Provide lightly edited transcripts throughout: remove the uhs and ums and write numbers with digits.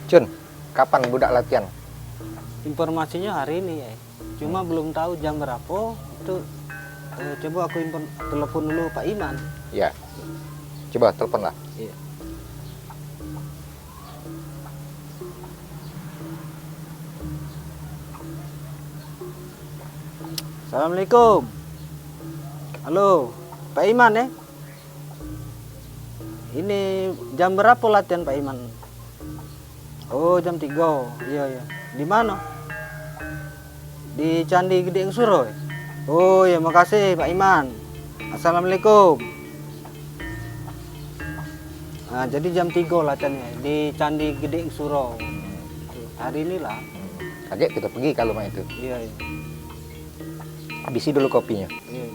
Cun, kapan budak latihan? Informasinya hari ini ya. Cuma belum tahu jam berapa. Itu coba aku telepon dulu Pak Iman. Ya. Coba telepon lah. Iya. Assalamualaikum. Halo, Pak Iman ya? Ini jam berapa latihan Pak Iman? Oh, jam 3. Iya, iya. Di mana? Di Candi Gede Suro. Oh, ya makasih Pak Iman. Assalamualaikum. Nah, jadi jam 3 latihannya di Candi Gede Suro. Hari inilah. Kaget kita pergi kalau main itu. Iya, iya. Habisi dulu kopinya. Iya.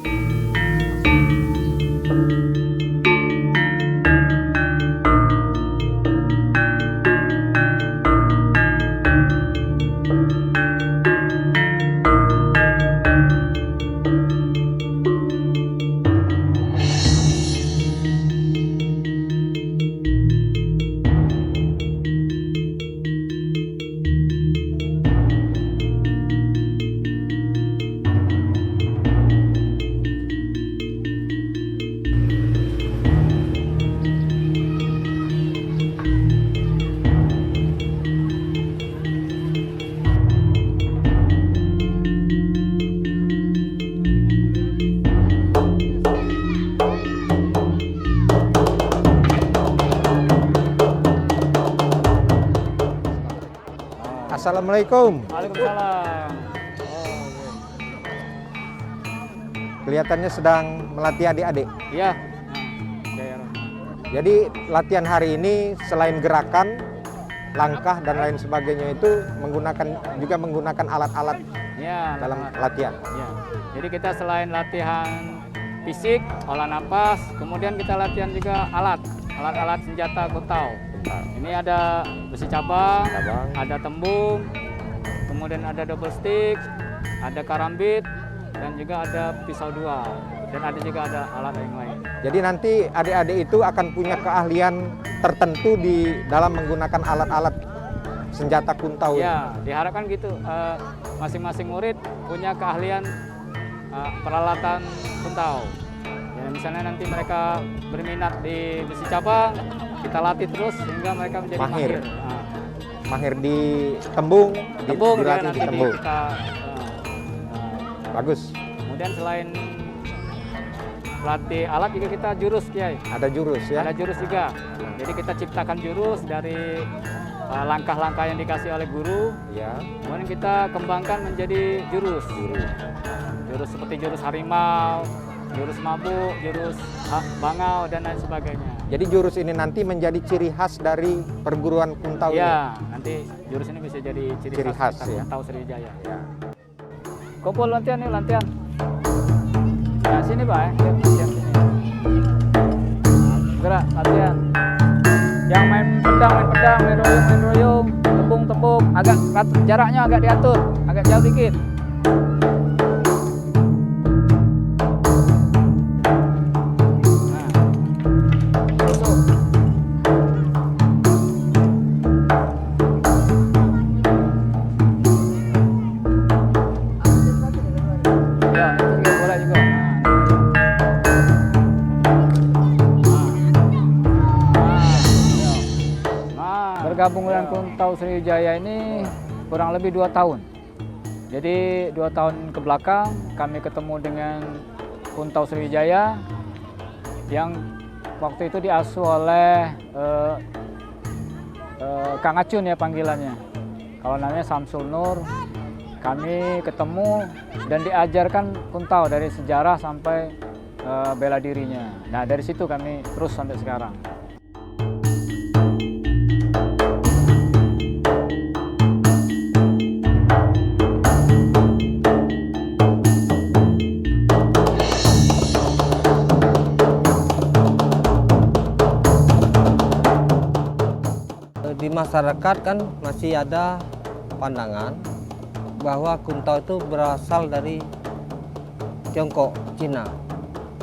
Assalamualaikum. Waalaikumsalam. Kelihatannya sedang melatih adik-adik. Iya. Jadi latihan hari ini selain gerakan, langkah dan lain sebagainya itu juga menggunakan alat-alat Ya, dalam latihan. ya. Jadi kita selain latihan fisik, olah napas, kemudian kita latihan juga alat-alat senjata gotau. Ini ada besi cabang, ada tembung, kemudian ada double stick, ada karambit, dan juga ada pisau dua. Dan ada juga ada alat yang lain. Jadi nanti adik-adik itu akan punya keahlian tertentu di dalam menggunakan alat-alat senjata kuntau. Ya, diharapkan gitu. Masing-masing murid punya keahlian peralatan kuntau. Ya, misalnya nanti mereka berminat di besi cabang, kita latih terus sehingga mereka menjadi mahir. Mahir di tembung, dilatih ya, di nanti tembung. Bagus. Kemudian selain latih alat juga kita jurus, Kiai. Ada jurus ya. Ada jurus juga. Jadi kita ciptakan jurus dari langkah-langkah yang dikasih oleh guru. Ya. Kemudian kita kembangkan menjadi jurus. Jurus seperti jurus harimau, jurus mabuk, jurus bangau, dan lain sebagainya. Jadi jurus ini nanti menjadi ciri khas dari perguruan kuntau ini. Ya, nanti jurus ini bisa jadi ciri khas ya. Kuntau Sriwijaya. Ya. Kumpul latihan nih, latihan. Nah, sini Pak, latihan sini. Gerak, latihan. Yang main pedang, main royong, tepung, agak jaraknya agak diatur, agak jauh dikit. bergabung dengan Kuntau Sriwijaya ini kurang lebih 2 tahun. Jadi 2 tahun ke belakang kami ketemu dengan Kuntau Sriwijaya yang waktu itu diasuh oleh Kang Acun ya panggilannya. Kalau namanya Samsul Nur. Kami ketemu dan diajarkan Kuntau dari sejarah sampai bela dirinya. Nah dari situ kami terus sampai sekarang. Di masyarakat kan masih ada pandangan bahwa Kuntau itu berasal dari Tiongkok, Cina.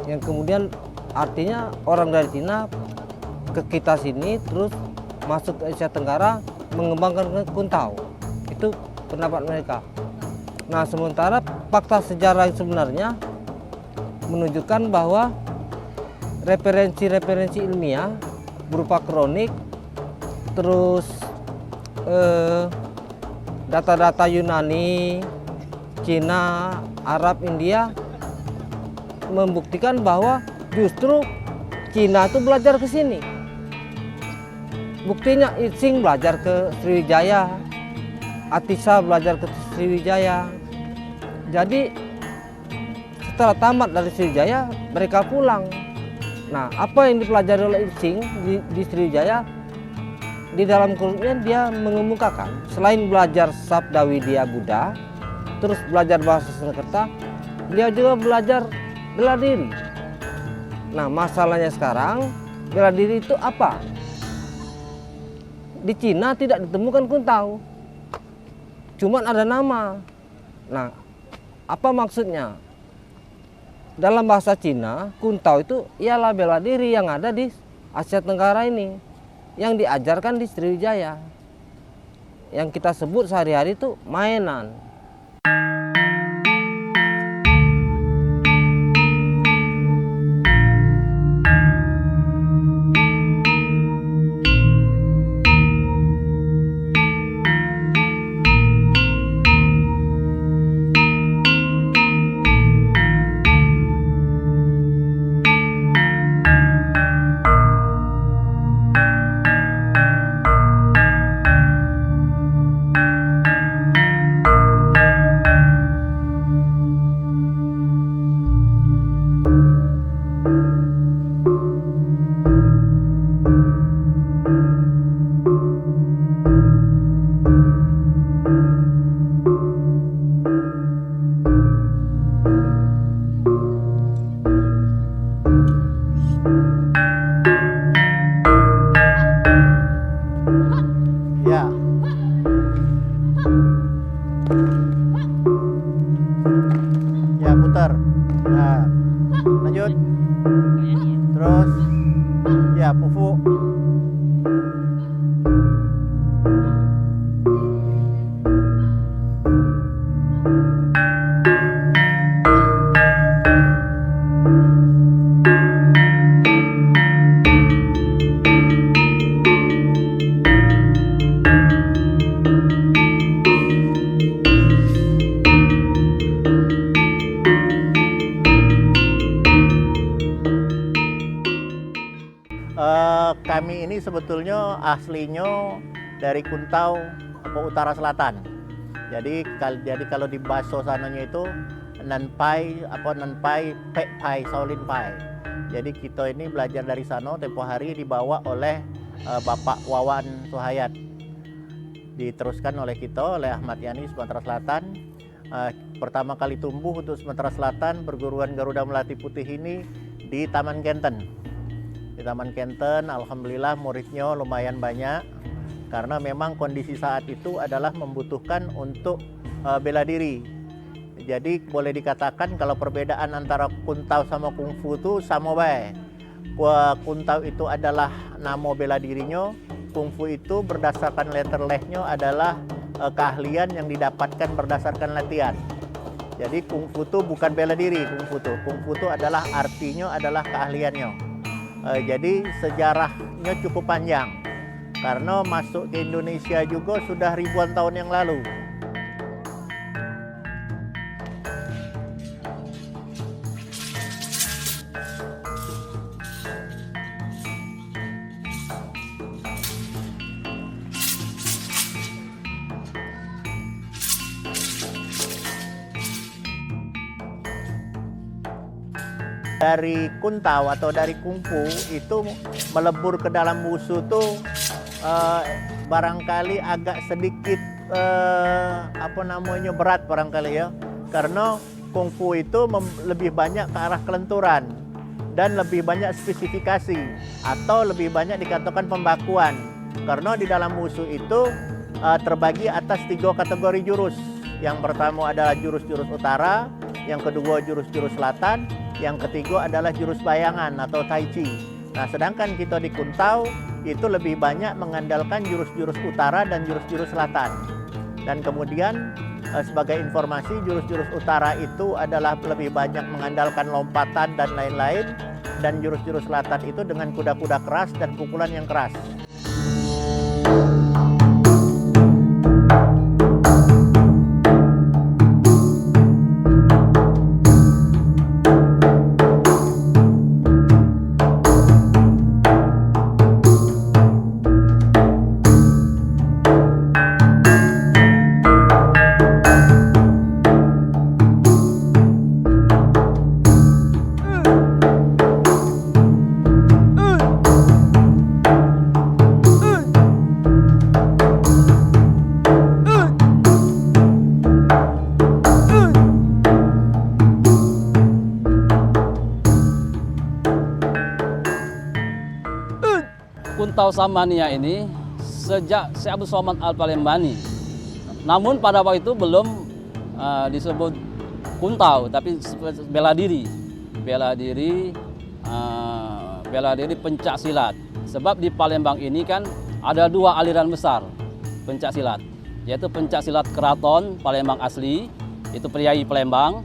Yang kemudian artinya orang dari Cina ke kita sini terus masuk ke Asia Tenggara mengembangkan Kuntau. Itu pendapat mereka. Nah, sementara fakta sejarah yang sebenarnya menunjukkan bahwa referensi-referensi ilmiah berupa kronik, terus data-data Yunani, Cina, Arab, India membuktikan bahwa justru Cina itu belajar ke sini. Buktinya Itsing belajar ke Sriwijaya, Atisa belajar ke Sriwijaya. Jadi setelah tamat dari Sriwijaya mereka pulang. Nah, apa yang dipelajari oleh Itsing di Sriwijaya? Di dalam kursusnya dia mengemukakan selain belajar Sabda Widya Buddha, terus belajar bahasa Sanskerta, dia juga belajar bela diri. Nah, masalahnya sekarang bela diri itu apa? Di Cina tidak ditemukan Kuntau, cuman ada nama. Nah, apa maksudnya? Dalam bahasa Cina, Kuntau itu ialah bela diri yang ada di Asia Tenggara ini, yang diajarkan di Sriwijaya, yang kita sebut sehari-hari itu mainan. Ya. Ya, putar. Nah, lanjut. Terus. Ya, pufu. Kami ini sebetulnya aslinya dari Kuntau Utara Selatan. Jadi kalau di Baso sananya itu Nanpai, Pekpai, Shaolin Pai. Jadi kita ini belajar dari sana, tempo hari dibawa oleh Bapak Wawan Suhayat. Diteruskan oleh kita, oleh Ahmad Yani Sumatera Selatan. Pertama kali tumbuh untuk Sumatera Selatan, perguruan Garuda Melati Putih ini di Taman Kenten. Di Taman Kenten, alhamdulillah muridnya lumayan banyak karena memang kondisi saat itu adalah membutuhkan untuk bela diri. Jadi boleh dikatakan kalau perbedaan antara Kuntau sama Kungfu itu sama baik. Kuntau itu adalah nama bela dirinya, Kungfu itu berdasarkan letter lehnya adalah keahlian yang didapatkan berdasarkan latihan. Jadi Kungfu itu bukan bela diri, Kungfu itu adalah artinya adalah keahliannya. Jadi sejarahnya cukup panjang. karena masuk ke Indonesia juga sudah ribuan tahun yang lalu. Dari kuntau atau dari kungfu itu melebur ke dalam wusu tuh barangkali agak sedikit berat barangkali ya, karena kungfu itu lebih banyak ke arah kelenturan dan lebih banyak spesifikasi atau lebih banyak dikatakan pembakuan, karena di dalam wusu itu terbagi atas 3 kategori jurus. Yang pertama adalah jurus-jurus utara, yang kedua jurus-jurus selatan, yang ketiga adalah jurus bayangan atau tai chi. Nah, sedangkan kita di kuntau itu lebih banyak mengandalkan jurus-jurus utara dan jurus-jurus selatan. Dan kemudian sebagai informasi, jurus-jurus utara itu adalah lebih banyak mengandalkan lompatan dan lain-lain, dan jurus-jurus selatan itu dengan kuda-kuda keras dan pukulan yang keras. Kuntau Samania ini sejak Syekh Abdul Somad Al-Palembani. Namun pada waktu itu belum disebut kuntau, tapi bela diri. Bela diri pencak silat. Sebab di Palembang ini kan ada 2 aliran besar pencak silat, yaitu pencak silat keraton Palembang asli, itu priai Palembang.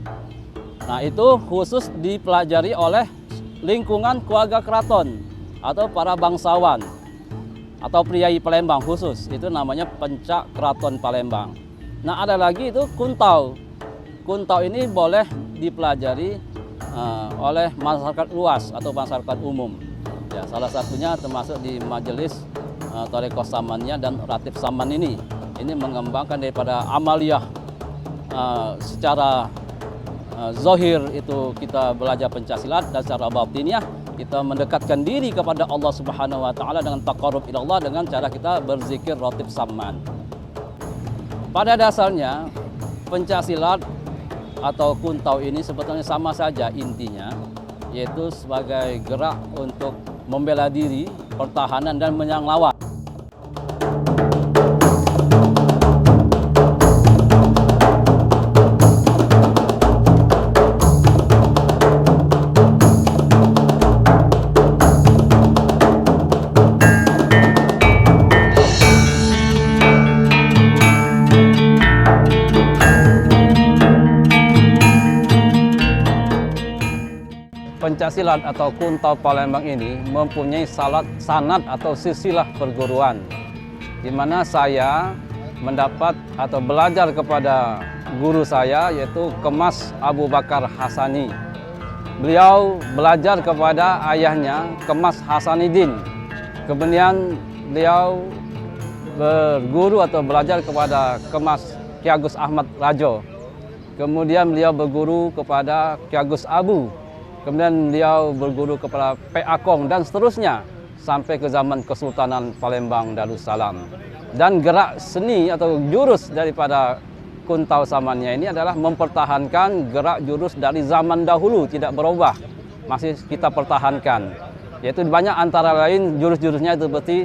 Nah, itu khusus dipelajari oleh lingkungan keluarga keraton atau para bangsawan atau priai Palembang khusus, itu namanya pencak keraton Palembang. Nah, ada lagi itu kuntau. Kuntau ini boleh dipelajari oleh masyarakat luas atau masyarakat umum. Ya, salah satunya termasuk di Majelis Thariqah Samaniyah dan Ratib Saman ini. Ini mengembangkan daripada amaliyah secara zahir itu kita belajar pencaksilat, dan secara batiniah kita mendekatkan diri kepada Allah Subhanahu wa taala dengan taqarrub ila Allah dengan cara kita berzikir Ratib Saman. Pada dasarnya pencaksilat atau kuntau ini sebetulnya sama saja intinya, yaitu sebagai gerak untuk membela diri, pertahanan dan menyerang lawan. Pencaksilat atau kuntau Palembang ini mempunyai sanad atau silsilah perguruan, di mana saya mendapat atau belajar kepada guru saya, yaitu Kemas Abu Bakar Hasani. Beliau belajar kepada ayahnya Kemas Hasanidin. Kemudian beliau berguru atau belajar kepada Kemas Ki Agus Ahmad Rajo. Kemudian beliau berguru kepada Ki Agus Abu. Kemudian beliau berguru kepada P. Akong dan seterusnya sampai ke zaman Kesultanan Palembang Darussalam. Dan gerak seni atau jurus daripada Kuntau Samaniyah ini adalah mempertahankan gerak jurus dari zaman dahulu, tidak berubah, masih kita pertahankan. Yaitu banyak antara lain jurus-jurusnya itu seperti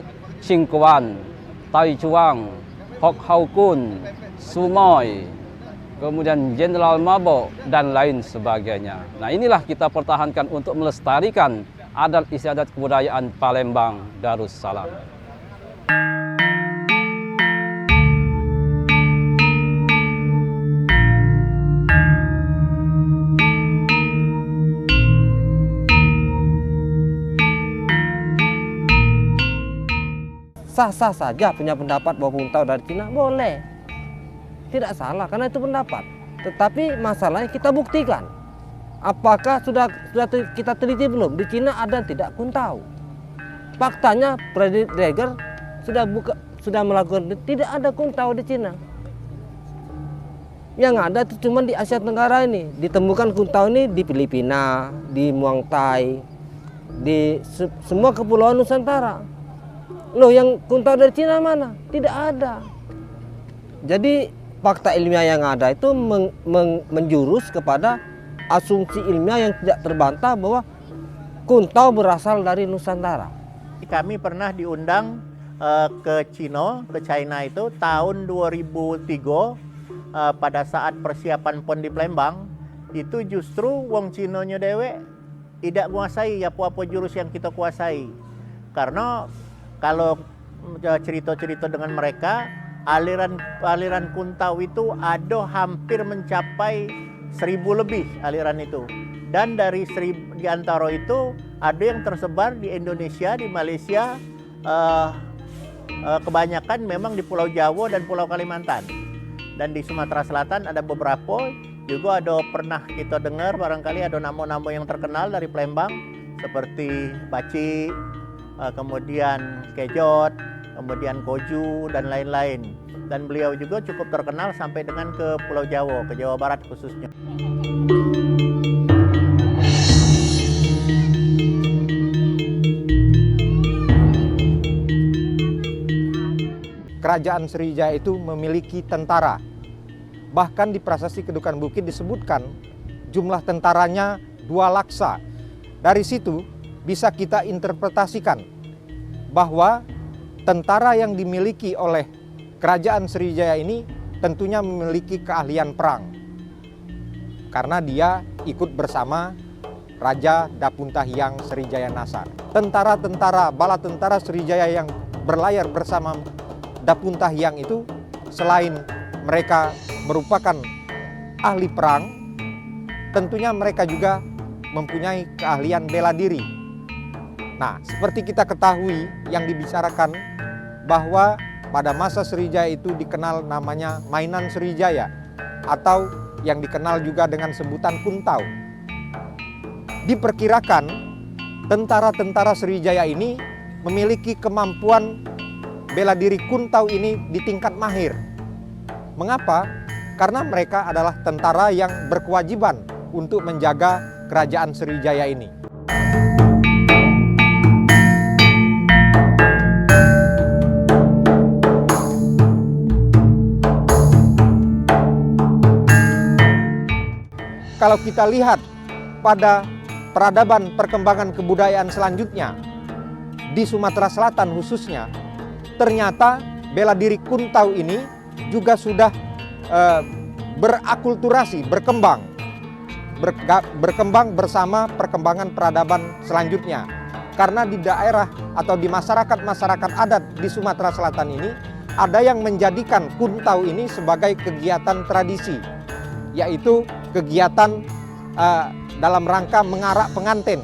Xingkuan, Tai Chuang, Hok Hau Kun, Sumoy, kemudian Jenderal Mabo, dan lain sebagainya. Nah, inilah kita pertahankan untuk melestarikan adat istiadat kebudayaan Palembang Darussalam. sah-sah saja punya pendapat bahwa kuntau dari Cina, boleh. Tidak salah karena itu pendapat. Tetapi masalahnya kita buktikan. Apakah sudah kita teliti belum di Cina ada tidak kuntau? Faktanya Frederick Dreger sudah melakukan, tidak ada kuntau di Cina. Yang ada itu cuma di Asia Tenggara ini. Ditemukan kuntau ini di Filipina, di Muang Thai, di semua kepulauan Nusantara. Loh, yang kuntau dari Cina mana? Tidak ada. Jadi fakta ilmiah yang ada itu menjurus kepada asumsi ilmiah yang tidak terbantah bahwa kuntau berasal dari Nusantara. Kami pernah diundang ke China itu tahun 2003 pada saat persiapan PON di Palembang. Itu justru wong Cinonya dewe tidak menguasai apa-apa jurus yang kita kuasai. Karena kalau cerita-cerita dengan mereka, aliran kuntau itu ada hampir mencapai 1000 lebih aliran itu. Dan dari di antara itu ada yang tersebar di Indonesia, di Malaysia, kebanyakan memang di Pulau Jawa dan Pulau Kalimantan. Dan di Sumatera Selatan ada beberapa, juga ada pernah kita dengar barangkali ada nama-nama yang terkenal dari Palembang seperti Baci, kemudian Kejot, kemudian Koju dan lain-lain. Dan beliau juga cukup terkenal sampai dengan ke Pulau Jawa, ke Jawa Barat khususnya. Kerajaan Sriwijaya itu memiliki tentara. Bahkan di Prasasti Kedukan Bukit disebutkan jumlah tentaranya 2 laksa. Dari situ bisa kita interpretasikan bahwa tentara yang dimiliki oleh Kerajaan Sriwijaya ini tentunya memiliki keahlian perang. Karena dia ikut bersama Raja Dapuntahiang Sriwijaya Nasar. Tentara-tentara, bala tentara Sriwijaya yang berlayar bersama Dapuntahiang itu selain mereka merupakan ahli perang, tentunya mereka juga mempunyai keahlian bela diri. Nah, seperti kita ketahui yang dibicarakan bahwa pada masa Sriwijaya itu dikenal namanya mainan Sriwijaya atau yang dikenal juga dengan sebutan kuntau. Diperkirakan tentara-tentara Sriwijaya ini memiliki kemampuan bela diri kuntau ini di tingkat mahir. Mengapa? Karena mereka adalah tentara yang berkewajiban untuk menjaga kerajaan Sriwijaya ini. Kalau kita lihat pada peradaban perkembangan kebudayaan selanjutnya di Sumatera Selatan khususnya, ternyata bela diri kuntau ini juga sudah berakulturasi, berkembang bersama perkembangan peradaban selanjutnya. Karena di daerah atau di masyarakat adat di Sumatera Selatan ini ada yang menjadikan kuntau ini sebagai kegiatan tradisi, yaitu kegiatan dalam rangka mengarak pengantin.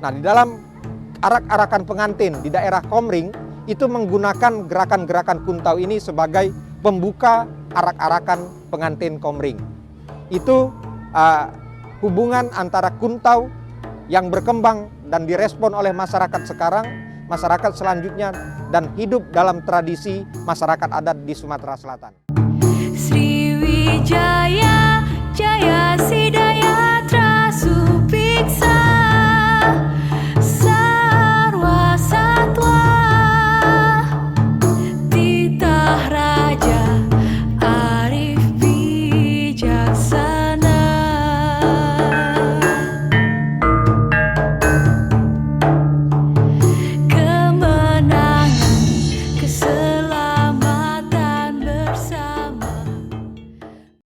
Nah, di dalam arak-arakan pengantin di daerah Komring itu menggunakan gerakan-gerakan kuntau ini sebagai pembuka arak-arakan pengantin Komring. Itu hubungan antara kuntau yang berkembang dan direspon oleh masyarakat sekarang, masyarakat selanjutnya, dan hidup dalam tradisi masyarakat adat di Sumatera Selatan. Sriwijaya Jaya Sidaya